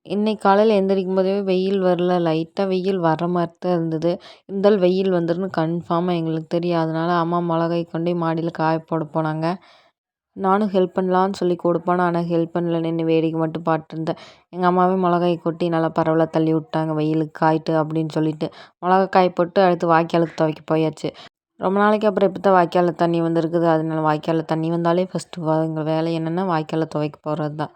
இன்னைக்கு காலையில எந்திரிக்கும்போதே வெயில் வரல. லைட்டா வெயில் வர்ற மாரி தான் இருந்தது. இருந்தாலும் வெயில் வந்துரும்னு கன்ஃபார்மா எங்களுக்கு தெரியும். அதனால அம்மா மொளகாய் கொண்டு போய் மாடியில காய போட போனாங்க. நானும் ஹெல்ப் பண்ணலான்னு சொல்லி கூட போனேன். ஆனா ஹெல்ப் பண்ணல. நின்னு வேடிக்கை மட்டும் பார்த்துருந்தேன். எங்க அம்மாவே மொளகாய் கொட்டி நல்லா பரவலா தள்ளி விட்டாங்க. வெயிலுக்கு காயட்டு அப்படின்னு சொல்லிட்டு. மொளகா காய போட்டு அடுத்து வாய்க்காலுக்கு துவைக்க போயாச்சு. ரொம்ப நாளைக்கு அப்புறம் இப்ப தான் வாய்க்கால்ல தண்ணி வந்திருக்குது. அதனால வாய்க்கால்ல தண்ணி வந்தாலே ஃபர்ஸ்ட்டு எங்க வேலை என்னன்னா வாய்க்கால்ல துவைக்க போறது தான்.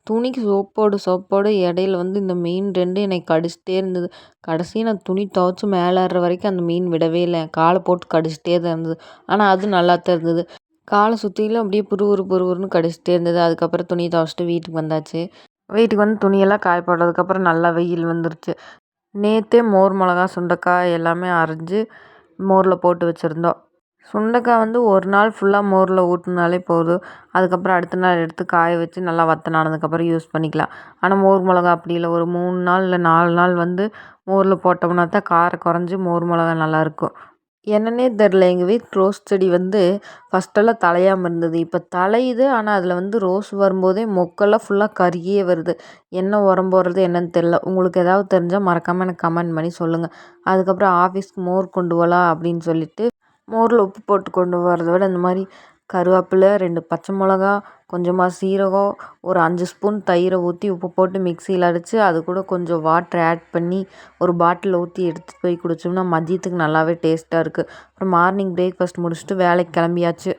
துணிக்கு சோப் போடு இடையில இந்த மீன் 2 என்னை கடிச்சிட்டே இருந்தது. கடைசியா நான் துணி துவைச்சு மேலே ஏறுற வரைக்கும் அந்த மீன் விடவே இல்ல. கால போட்டு கடிச்சிட்டே தான் இருந்தது. ஆனா அது நல்லா தான் இருந்தது. கால சுத்திலும் அப்படியே புருவுருன்னு கடிச்சிட்டே இருந்தது. அதுக்கப்புறம் துணிய துவைச்சுட்டு வீட்டுக்கு வந்தாச்சு. வீட்டுக்கு வந்து துணியெல்லாம் காய போட்டதுக்கப்புறம் நல்லா வெயில் வந்துருச்சு. நேத்தே மோர் மிளகா, சுண்டைக்காய் எல்லாமே அரைஞ்சு மோர்ல போட்டு வச்சிருந்தோம். சுண்டைக்காய் ஒரு நாள் ஃபுல்லாக மோரில் ஊற்றினாலே போதும். அதுக்கப்புறம் அடுத்த நாள் எடுத்து காய வச்சு நல்லா வத்தனானதுக்கப்புறம் யூஸ் பண்ணிக்கலாம். ஆனால் மோர் மிளகா அப்படி இல்லை. ஒரு 3 நாள் இல்லை 4 நாள் மோரில் போட்டோம்னா தான் காரம் குறைஞ்சி மோர் மிளகா நல்லாயிருக்கும். என்னன்னே தெரில. எங்கள் வீட்டு ரோஸ் செடி ஃபஸ்ட்டெல்லாம் தழையாமல் இருந்தது. இப்போ தழையுது. ஆனால் அதில் ரோஸ் வரும்போதே மொக்கெல்லாம் ஃபுல்லாக கருகியே வருது. என்ன உரம் போடுறது என்னன்னு தெரில. உங்களுக்கு ஏதாவது தெரிஞ்சால் மறக்காமல் எனக்கு கமெண்ட் பண்ணி சொல்லுங்கள். அதுக்கப்புறம் ஆஃபீஸ்க்கு மோர் கொண்டு போகலாம் அப்படின்னு சொல்லிட்டு மோரில் உப்பு போட்டு கொண்டு வரத விட இந்த மாதிரி கருவேப்பிலை, 2 பச்சை மிளகா, கொஞ்சமாக சீரகம், ஒரு 5 ஸ்பூன் தயிரை ஊற்றி உப்பு போட்டு மிக்சியில் அடித்து அது கூட கொஞ்சம் வாட்டர் ஆட் பண்ணி ஒரு பாட்டிலில் ஊற்றி எடுத்துகிட்டு போய் குடித்தோம்னா மதியத்துக்கு நல்லாவே டேஸ்ட்டாக இருக்குது. அப்புறம் மார்னிங் பிரேக்ஃபாஸ்ட் முடிச்சுட்டு வேலைக்கு கிளம்பியாச்சு.